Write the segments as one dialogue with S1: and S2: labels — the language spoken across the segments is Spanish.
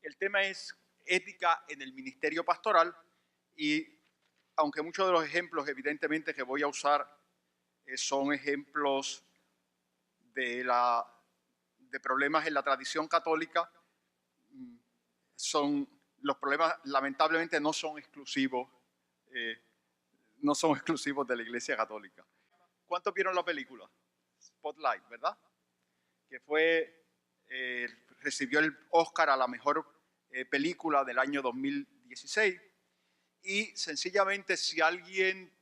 S1: El tema es ética en el ministerio pastoral y aunque muchos de los ejemplos evidentemente que voy a usar son ejemplos de, de problemas en la tradición católica, los problemas lamentablemente eh, no son exclusivos de la Iglesia Católica. ¿Cuántos vieron la película? Spotlight, ¿verdad? Que recibió el Oscar a la mejor película del año 2016. Y sencillamente, si alguien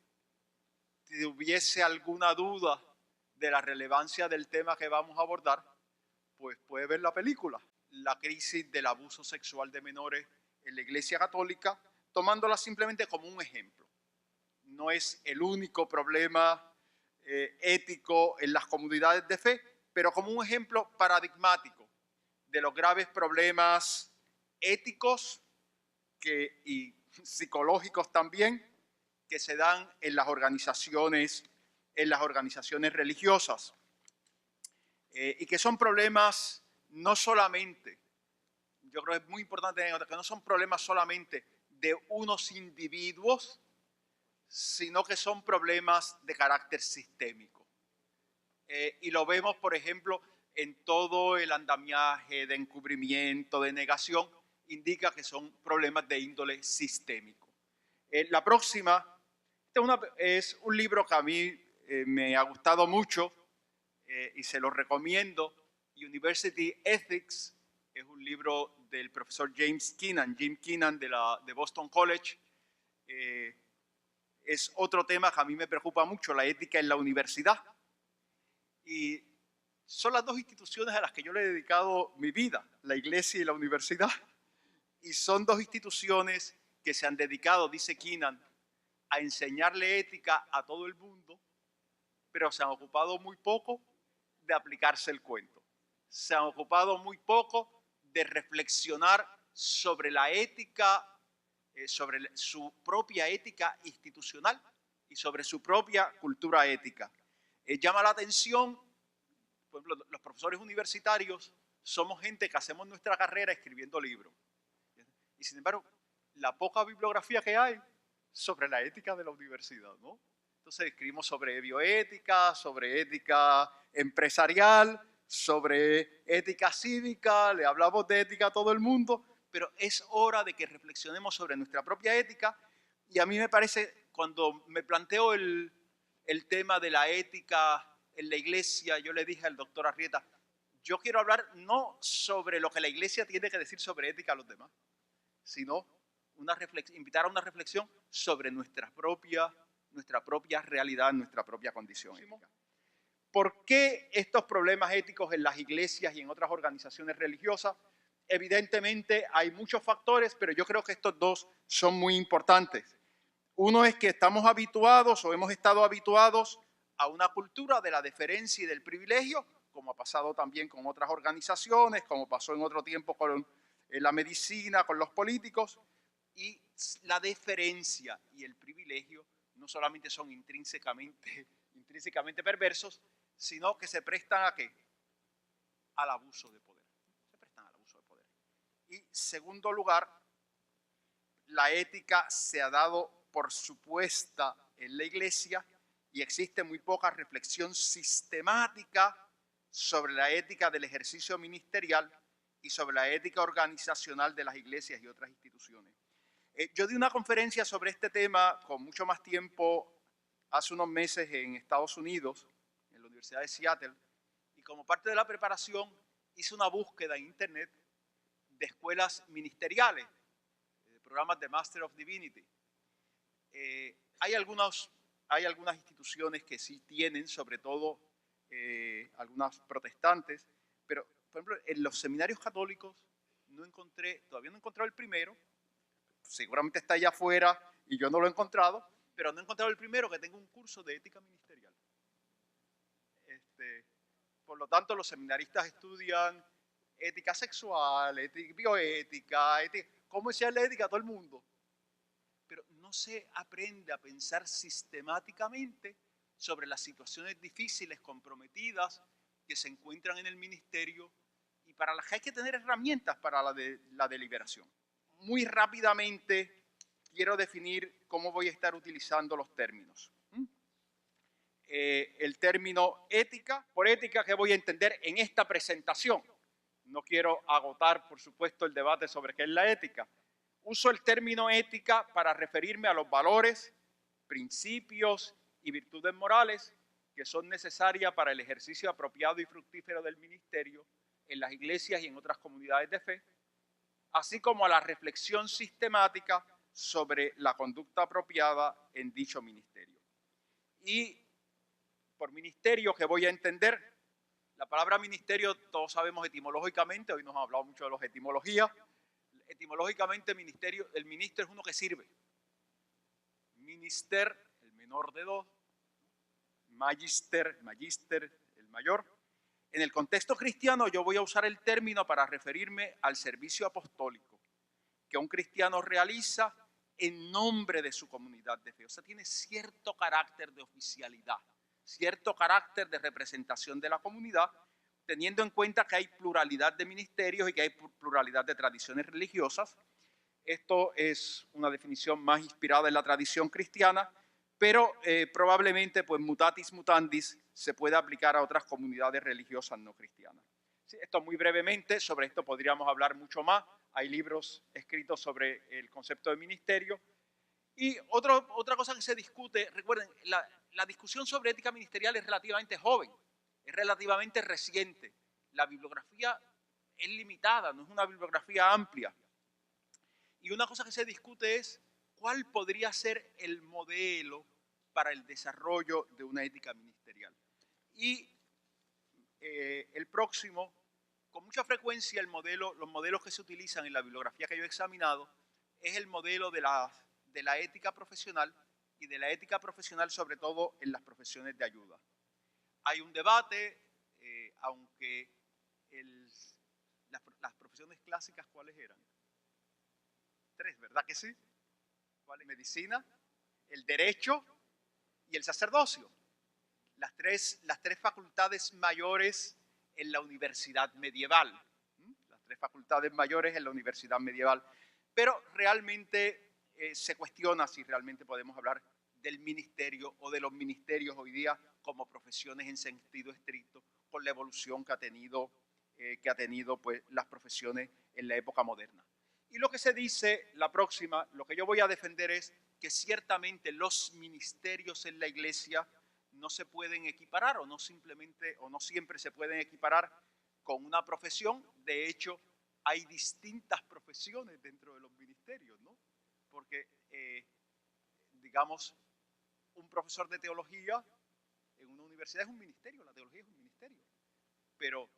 S1: tuviese alguna duda de la relevancia del tema que vamos a abordar, pues puede ver la película. La crisis del abuso sexual de menores en la Iglesia Católica, tomándola simplemente como un ejemplo. No es el único problema ético en las comunidades de fe, pero como un ejemplo paradigmático de los graves problemas éticos y psicológicos también que se dan en las organizaciones religiosas y que son problemas no solamente, yo creo que es muy importante que no son problemas solamente de unos individuos, sino que son problemas de carácter sistémico. Y lo vemos, por ejemplo, en todo el andamiaje de encubrimiento, de negación, indica que son problemas de índole sistémico. La próxima es un libro que a mí me ha gustado mucho y se lo recomiendo. University Ethics es un libro del profesor Jim Keenan de Boston College. Es otro tema que a mí me preocupa mucho, la ética en la universidad. Y son las dos instituciones a las que yo le he dedicado mi vida, la iglesia y la universidad. Y son dos instituciones que se han dedicado, dice Keenan, a enseñarle ética a todo el mundo, pero se han ocupado muy poco de aplicarse el cuento. Se han ocupado muy poco de reflexionar sobre la ética, sobre su propia ética institucional y sobre su propia cultura ética. Llama la atención, por ejemplo, los profesores universitarios somos gente que hacemos nuestra carrera escribiendo libros. Y sin embargo, la poca bibliografía que hay sobre la ética de la universidad, ¿no? Entonces escribimos sobre bioética, sobre ética empresarial, sobre ética cívica, le hablamos de ética a todo el mundo, pero es hora de que reflexionemos sobre nuestra propia ética. Y a mí me parece, cuando me planteo el tema de la ética en la iglesia, yo le dije al doctor Arrieta, yo quiero hablar no sobre lo que la iglesia tiene que decir sobre ética a los demás, sino invitar a una reflexión sobre nuestra propia realidad, nuestra propia condición ética. ¿Por qué estos problemas éticos en las iglesias y en otras organizaciones religiosas? Evidentemente hay muchos factores, pero yo creo que estos dos son muy importantes. Uno es que estamos habituados o hemos estado habituados a una cultura de la deferencia y del privilegio, como ha pasado también con otras organizaciones, como pasó en otro tiempo con la medicina, con los políticos, y la deferencia y el privilegio no solamente son intrínsecamente perversos, sino que se prestan ¿a qué? Al abuso de poder. Se prestan al abuso de poder. Y segundo lugar, la ética se ha dado por supuesta en la iglesia y existe muy poca reflexión sistemática sobre la ética del ejercicio ministerial y sobre la ética organizacional de las iglesias y otras instituciones. Yo di una conferencia sobre este tema con mucho más tiempo hace unos meses en Estados Unidos, en la Universidad de Seattle, y como parte de la preparación hice una búsqueda en internet de escuelas ministeriales, de programas de Master of Divinity. Hay algunas instituciones que sí tienen, sobre todo algunas protestantes, pero por ejemplo en los seminarios católicos todavía no he encontrado el primero, seguramente está allá afuera y yo no lo he encontrado, pero no he encontrado el primero que tenga un curso de ética ministerial. Por lo tanto, los seminaristas estudian ética sexual, bioética, cómo es la ética a todo el mundo. Pero no se aprende a pensar sistemáticamente sobre las situaciones difíciles, comprometidas, que se encuentran en el ministerio y para las que hay que tener herramientas para la deliberación. Muy rápidamente quiero definir cómo voy a estar utilizando los términos. El término ética, por ética que voy a entender en esta presentación. No quiero agotar, por supuesto, el debate sobre qué es la ética. Uso el término ética para referirme a los valores, principios y virtudes morales que son necesarias para el ejercicio apropiado y fructífero del ministerio en las iglesias y en otras comunidades de fe, así como a la reflexión sistemática sobre la conducta apropiada en dicho ministerio. Y por ministerio que voy a entender, la palabra ministerio todos sabemos etimológicamente, hoy nos ha hablado mucho de las etimologías, etimológicamente ministerio, el ministro es uno que sirve. Minister, el menor de dos, magister, el mayor. En el contexto cristiano yo voy a usar el término para referirme al servicio apostólico que un cristiano realiza en nombre de su comunidad de fe. O sea, tiene cierto carácter de oficialidad, cierto carácter de representación de la comunidad, teniendo en cuenta que hay pluralidad de ministerios y que hay pluralidad de tradiciones religiosas. Esto es una definición más inspirada en la tradición cristiana, pero probablemente, pues, mutatis mutandis, se puede aplicar a otras comunidades religiosas no cristianas. Sí, esto muy brevemente, sobre esto podríamos hablar mucho más. Hay libros escritos sobre el concepto de ministerio. Y otra cosa que se discute, recuerden, la discusión sobre ética ministerial es relativamente joven, es relativamente reciente. La bibliografía es limitada, no es una bibliografía amplia. Y una cosa que se discute es cuál podría ser el modelo para el desarrollo de una ética ministerial. Y el próximo, con mucha frecuencia los modelos que se utilizan en la bibliografía que yo he examinado, es el modelo de la ética profesional y de la ética profesional sobre todo en las profesiones de ayuda. Hay un debate, aunque las profesiones clásicas, ¿cuáles eran? 3, ¿verdad que sí? ¿Cuál es? Medicina, el derecho y el sacerdocio. Las tres facultades mayores en la universidad medieval. Las 3 facultades mayores en la universidad medieval. Pero realmente se cuestiona si realmente podemos hablar del ministerio o de los ministerios hoy día como profesiones en sentido estricto, con la evolución que ha tenido pues, las profesiones en la época moderna. Y lo que se dice, la próxima, lo que yo voy a defender es que ciertamente los ministerios en la iglesia no se pueden equiparar o no siempre se pueden equiparar con una profesión. De hecho, hay distintas profesiones dentro de los ministerios, ¿no? Porque, digamos, un profesor de teología en una universidad es un ministerio, la teología es un ministerio, pero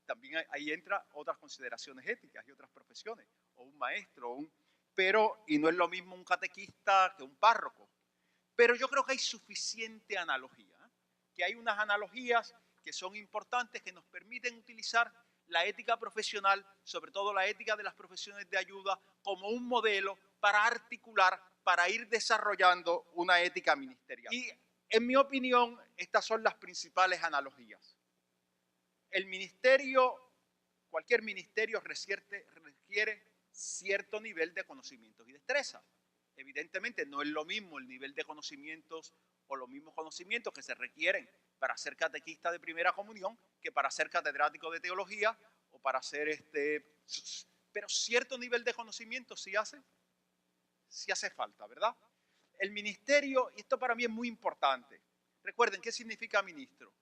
S1: también ahí entra otras consideraciones éticas y otras profesiones, o un maestro, y no es lo mismo un catequista que un párroco. Pero yo creo que hay suficiente analogía, que hay unas analogías que son importantes, que nos permiten utilizar la ética profesional, sobre todo la ética de las profesiones de ayuda, como un modelo para articular, para ir desarrollando una ética ministerial. Y en mi opinión, estas son las principales analogías. El ministerio, cualquier ministerio requiere cierto nivel de conocimientos y destrezas. Evidentemente no es lo mismo el nivel de conocimientos o los mismos conocimientos que se requieren para ser catequista de primera comunión que para ser catedrático de teología o para ser pero cierto nivel de conocimiento sí hace falta, ¿verdad? El ministerio, y esto para mí es muy importante. Recuerden, ¿qué significa ministro?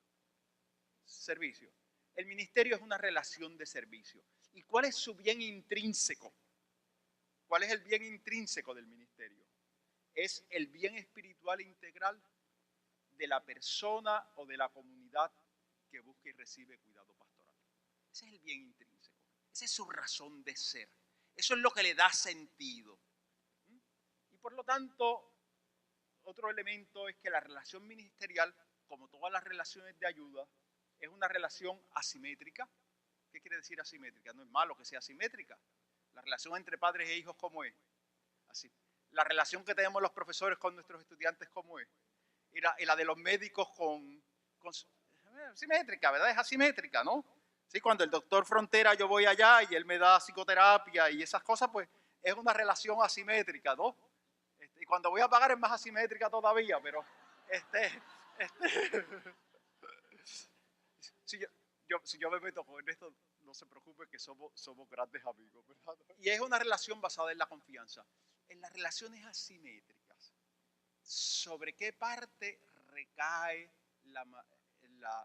S1: Servicio. El ministerio es una relación de servicio. ¿Y cuál es su bien intrínseco? ¿Cuál es el bien intrínseco del ministerio? Es el bien espiritual integral de la persona o de la comunidad que busca y recibe cuidado pastoral. Ese es el bien intrínseco. Esa es su razón de ser. Eso es lo que le da sentido. Y por lo tanto, otro elemento es que la relación ministerial, como todas las relaciones de ayuda, es una relación asimétrica. ¿Qué quiere decir asimétrica? No es malo que sea asimétrica. La relación entre padres e hijos, ¿cómo es? Así. La relación que tenemos los profesores con nuestros estudiantes, ¿cómo es? Y la de los médicos con simétrica, ¿verdad? Es asimétrica, ¿no? Sí, cuando el doctor Frontera yo voy allá y él me da psicoterapia y esas cosas, pues es una relación asimétrica, ¿no? Y cuando voy a pagar es más asimétrica todavía, pero este, si yo me meto con esto, no se preocupe que somos grandes amigos, ¿verdad? Y es una relación basada en la confianza. En las relaciones asimétricas, ¿sobre qué parte recae la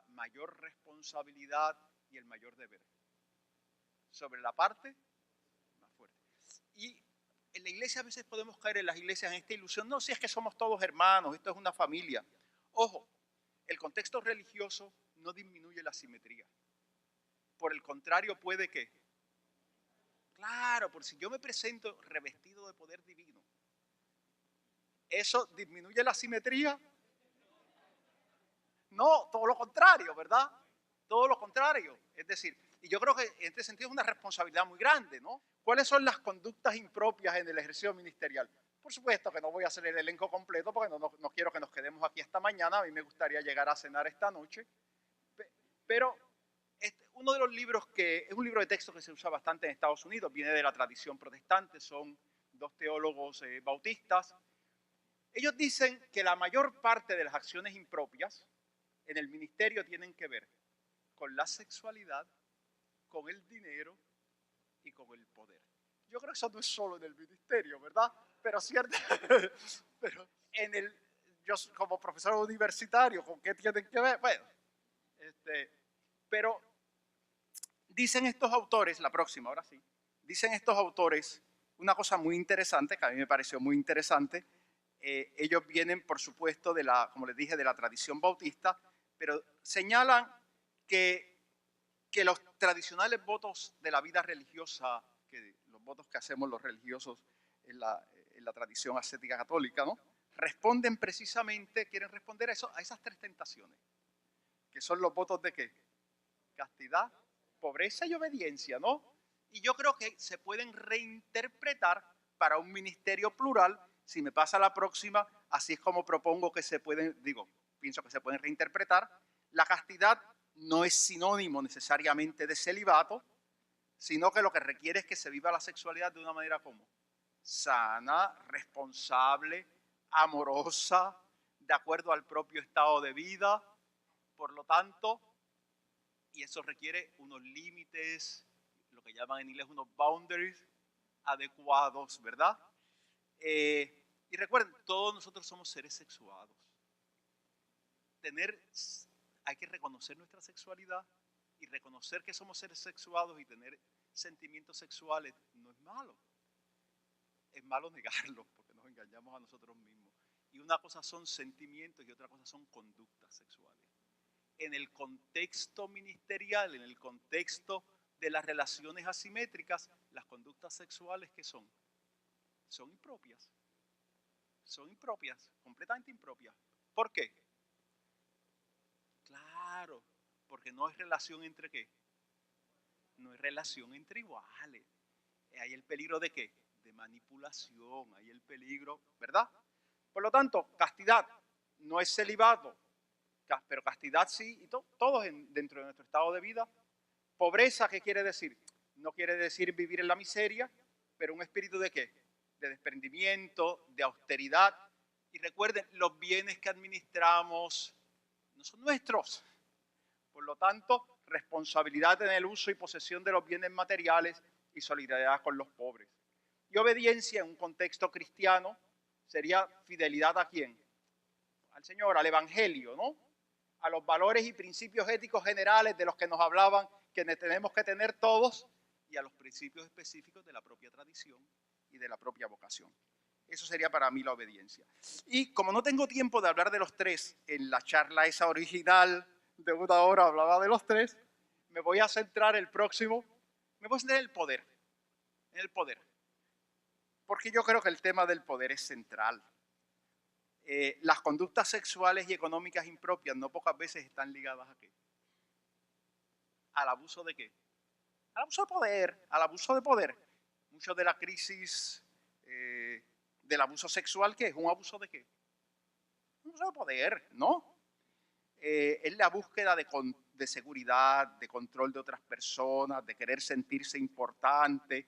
S1: mayor responsabilidad y el mayor deber? Sobre la parte más fuerte. Y en la iglesia a veces podemos caer en las iglesias en esta ilusión, no, si es que somos todos hermanos, esto es una familia. Ojo, el contexto religioso no disminuye la simetría. Por el contrario, puede que, claro, por si yo me presento revestido de poder divino, ¿eso disminuye la simetría? No, todo lo contrario, ¿verdad? Todo lo contrario. Es decir, y yo creo que en este sentido es una responsabilidad muy grande, ¿no? ¿Cuáles son las conductas impropias en el ejercicio ministerial? Por supuesto que no voy a hacer el elenco completo porque no quiero que nos quedemos aquí esta mañana. A mí me gustaría llegar a cenar esta noche. Pero uno de los libros que es un libro de texto que se usa bastante en Estados Unidos, viene de la tradición protestante, son dos teólogos bautistas. Ellos dicen que la mayor parte de las acciones impropias en el ministerio tienen que ver con la sexualidad, con el dinero y con el poder. Yo creo que eso no es solo en el ministerio, ¿verdad? Pero cierto, pero yo como profesor universitario, ¿con qué tienen que ver? Bueno, pero dicen estos autores, la próxima, ahora sí, dicen estos autores una cosa muy interesante, que a mí me pareció muy interesante. Ellos vienen, por supuesto, como les dije, de la tradición bautista, pero señalan que los tradicionales votos de la vida religiosa, que los votos que hacemos los religiosos en la tradición ascética católica, ¿no? Responden precisamente, quieren responder a esas tres tentaciones, que son los votos de ¿qué? Castidad, pobreza y obediencia, ¿no? Y yo creo que se pueden reinterpretar para un ministerio plural. Si me pasa la próxima, así es como propongo que se pueden, pienso que se pueden reinterpretar. La castidad no es sinónimo necesariamente de celibato, sino que lo que requiere es que se viva la sexualidad de una manera como sana, responsable, amorosa, de acuerdo al propio estado de vida. Por lo tanto, y eso requiere unos límites, lo que llaman en inglés unos boundaries adecuados, ¿verdad? Y recuerden, todos nosotros somos seres sexuados. Hay que reconocer nuestra sexualidad y reconocer que somos seres sexuados y tener sentimientos sexuales no es malo. Es malo negarlo porque nos engañamos a nosotros mismos. Y una cosa son sentimientos y otra cosa son conductas sexuales. En el contexto ministerial, en el contexto de las relaciones asimétricas, las conductas sexuales, ¿qué son? Son impropias. Son impropias, completamente impropias. ¿Por qué? Claro, porque no es relación entre ¿qué? No es relación entre iguales. Hay el peligro de ¿qué? De manipulación, hay el peligro, ¿verdad? Por lo tanto, castidad no es celibato, pero castidad sí, y todos dentro de nuestro estado de vida. Pobreza, ¿qué quiere decir? No quiere decir vivir en la miseria, pero un espíritu de ¿qué? De desprendimiento, de austeridad. Y recuerden, los bienes que administramos no son nuestros. Por lo tanto, responsabilidad en el uso y posesión de los bienes materiales y solidaridad con los pobres. Y obediencia en un contexto cristiano sería fidelidad ¿a quién? Al Señor, al Evangelio, ¿no? A los valores y principios éticos generales de los que nos hablaban, que tenemos que tener todos, y a los principios específicos de la propia tradición y de la propia vocación. Eso sería para mí la obediencia. Y como no tengo tiempo de hablar de los tres, en la charla esa original de una hora hablaba de los tres, me voy a centrar me voy a centrar en el poder, porque yo creo que el tema del poder es central. Las conductas sexuales y económicas impropias no pocas veces están ligadas ¿a qué? ¿Al abuso de qué? Al abuso de poder, al abuso de poder. Mucho de la crisis del abuso sexual, ¿qué es? ¿Un abuso de qué? Un abuso de poder, ¿no? Es la búsqueda de de seguridad, de control de otras personas, de querer sentirse importante.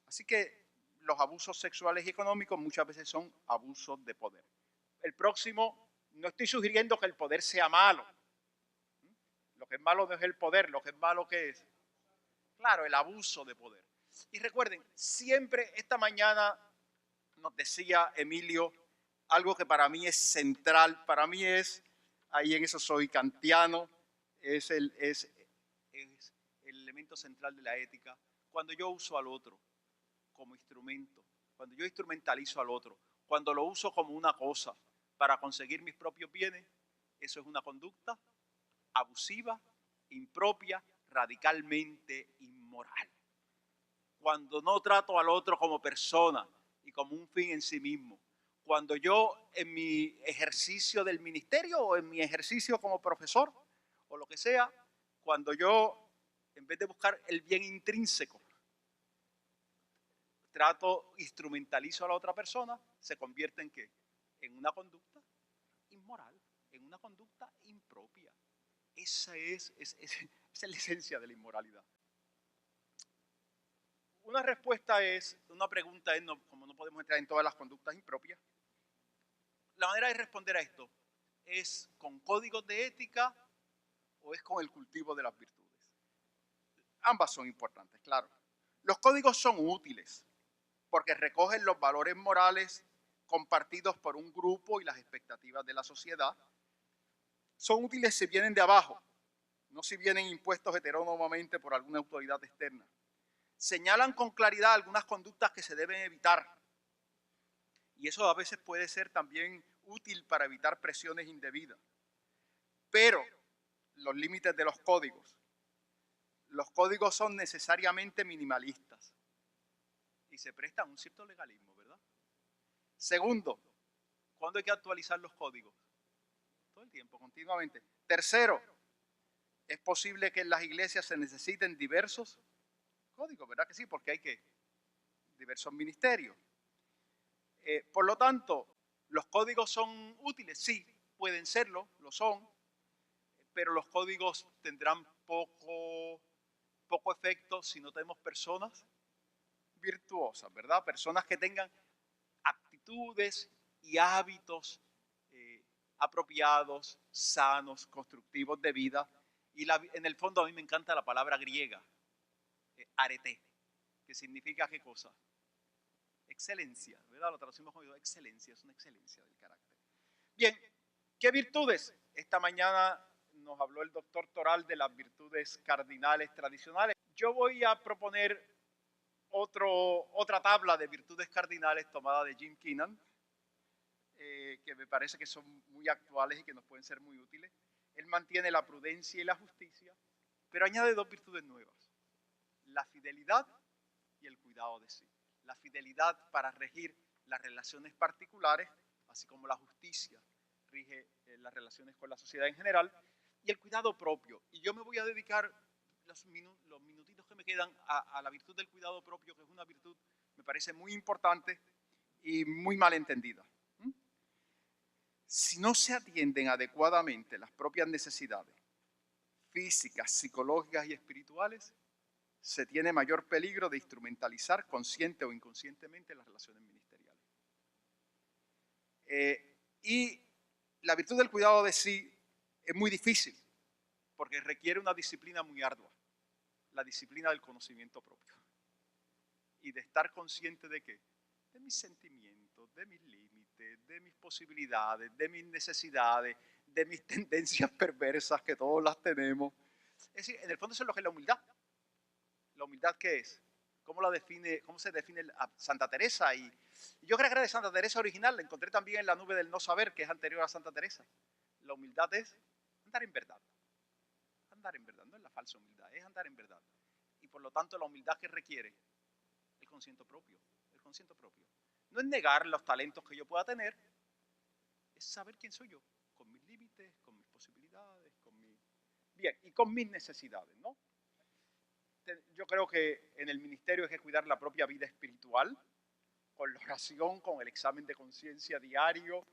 S1: Así que los abusos sexuales y económicos muchas veces son abusos de poder. El próximo, no estoy sugiriendo que el poder sea malo. Lo que es malo no es el poder, lo que es malo ¿qué es? Claro, el abuso de poder. Y recuerden, siempre esta mañana nos decía Emilio algo que para mí es central, para mí es, ahí en eso soy kantiano, es el elemento central de la ética. Cuando yo uso al otro como instrumento, cuando yo instrumentalizo al otro, cuando lo uso como una cosa para conseguir mis propios bienes, eso es una conducta abusiva, impropia, radicalmente inmoral. Cuando no trato al otro como persona y como un fin en sí mismo, cuando yo en mi ejercicio del ministerio o en mi ejercicio como profesor o lo que sea, cuando yo en vez de buscar el bien intrínseco, trato, instrumentalizo a la otra persona, se convierte en ¿qué? En una conducta inmoral, en una conducta impropia. Esa es la esencia de la inmoralidad. Una respuesta es, una pregunta es, no, como no podemos entrar en todas las conductas impropias, la manera de responder a esto es con códigos de ética o es con el cultivo de las virtudes. Ambas son importantes, claro. Los códigos son útiles porque recogen los valores morales compartidos por un grupo y las expectativas de la sociedad. Son útiles si vienen de abajo, no si vienen impuestos heterónomamente por alguna autoridad externa. Señalan con claridad algunas conductas que se deben evitar. Y eso a veces puede ser también útil para evitar presiones indebidas. Pero los límites de los códigos son necesariamente minimalistas y se prestan a un cierto legalismo, ¿verdad? Segundo, ¿cuándo hay que actualizar los códigos? Todo el tiempo, continuamente. Tercero, es posible que en las iglesias se necesiten diversos códigos, ¿verdad que sí? Porque hay que diversos ministerios. Por lo tanto, ¿los códigos son útiles? Sí, pueden serlo, lo son, pero los códigos tendrán poco efecto si no tenemos personas virtuosas, ¿verdad? Personas que tengan actitudes y hábitos apropiados, sanos, constructivos de vida. Y en el fondo a mí me encanta la palabra griega, arete, que significa ¿qué cosa? Excelencia, ¿verdad? Lo traducimos como excelencia, es una excelencia del carácter. Bien, ¿qué virtudes? Esta mañana nos habló el doctor Toral de las virtudes cardinales tradicionales. Yo voy a proponer otra tabla de virtudes cardinales tomada de Jim Keenan, que me parece que son muy actuales y que nos pueden ser muy útiles. Él mantiene la prudencia y la justicia, pero añade dos virtudes nuevas: la fidelidad y el cuidado de sí. La fidelidad para regir las relaciones particulares, así como la justicia rige las relaciones con la sociedad en general, y el cuidado propio. Y yo me voy a dedicar los minutitos que me quedan a la virtud del cuidado propio, que es una virtud, me parece muy importante y muy mal entendida. Si no se atienden adecuadamente las propias necesidades físicas, psicológicas y espirituales, se tiene mayor peligro de instrumentalizar consciente o inconscientemente las relaciones ministeriales. Y la virtud del cuidado de sí es muy difícil porque requiere una disciplina muy ardua, la disciplina del conocimiento propio y de estar consciente de qué, de mis sentimientos, de mis límites, de mis posibilidades, de mis necesidades, de mis tendencias perversas, que todos las tenemos. Es decir, en el fondo eso es lo que es la humildad. ¿La humildad qué es? ¿Cómo se define a Santa Teresa? Y yo creo que era de Santa Teresa original, la encontré también en La nube del no saber, que es anterior a Santa Teresa. La humildad es andar en verdad. Andar en verdad, no es la falsa humildad, es andar en verdad. Y por lo tanto la humildad que requiere el conocimiento propio, el conocimiento propio. No es negar los talentos que yo pueda tener, es saber quién soy yo, con mis límites, con mis posibilidades, bien, y con mis necesidades, ¿no? Yo creo que en el ministerio hay que cuidar la propia vida espiritual, con la oración, con el examen de conciencia diario,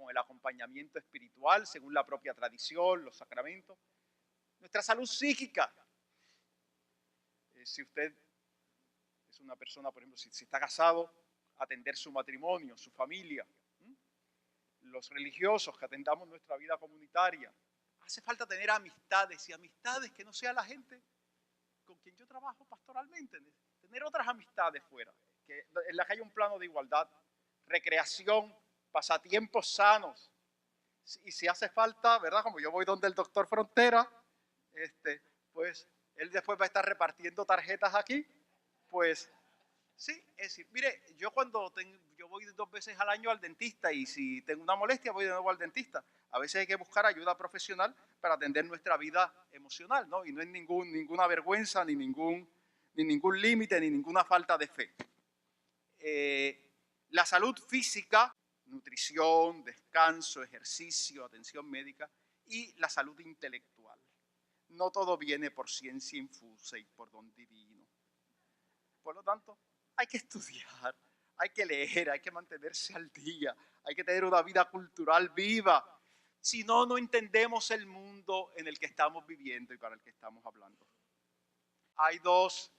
S1: con el acompañamiento espiritual, según la propia tradición, los sacramentos. Nuestra salud psíquica. Si usted es una persona, por ejemplo, si está casado, atender su matrimonio, su familia. Los religiosos, que atendamos nuestra vida comunitaria. Hace falta tener amistades, y amistades que no sea la gente con quien yo trabajo pastoralmente. Tener otras amistades fuera, en las que haya un plano de igualdad, recreación, pasatiempos sanos. Y si hace falta, ¿verdad? Como yo voy donde el doctor Frontera, pues él después va a estar repartiendo tarjetas aquí, pues sí, es decir, mire, yo voy 2 veces al año al dentista, y si tengo una molestia voy de nuevo al dentista. A veces hay que buscar ayuda profesional para atender nuestra vida emocional, ¿no? Y no es ninguna vergüenza, ni ningún límite, ni ninguna falta de fe. La salud física, nutrición, descanso, ejercicio, atención médica, y la salud intelectual. No todo viene por ciencia infusa y por don divino. Por lo tanto, hay que estudiar, hay que leer, hay que mantenerse al día, hay que tener una vida cultural viva. Si no, no entendemos el mundo en el que estamos viviendo y para el que estamos hablando. Hay dos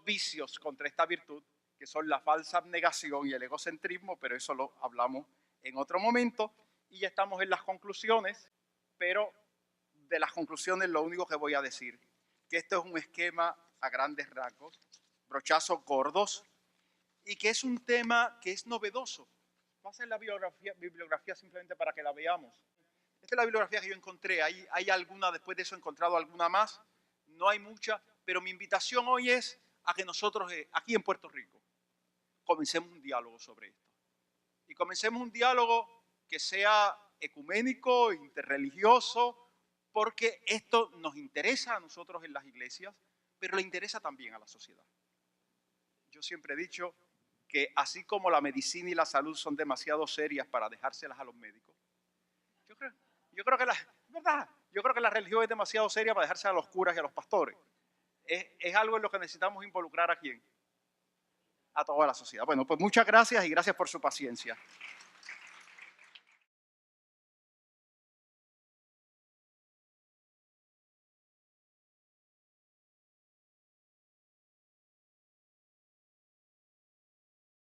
S1: vicios contra esta virtud, que son la falsa abnegación y el egocentrismo, pero eso lo hablamos en otro momento. Y ya estamos en las conclusiones, pero de las conclusiones lo único que voy a decir, que esto es un esquema a grandes rasgos, brochazos gordos, y que es un tema que es novedoso. Pasen la bibliografía simplemente para que la veamos. Esta es la bibliografía que yo encontré. Hay alguna, después de eso he encontrado alguna más. No hay mucha, pero mi invitación hoy es a que nosotros, aquí en Puerto Rico, comencemos un diálogo sobre esto. Y comencemos un diálogo que sea ecuménico, interreligioso, porque esto nos interesa a nosotros en las iglesias, pero le interesa también a la sociedad. Yo siempre he dicho que así como la medicina y la salud son demasiado serias para dejárselas a los médicos, yo creo que la religión es demasiado seria para dejarse a los curas y a los pastores. Es algo en lo que necesitamos involucrar a quién, a toda la sociedad. Bueno, pues muchas gracias y gracias por su paciencia.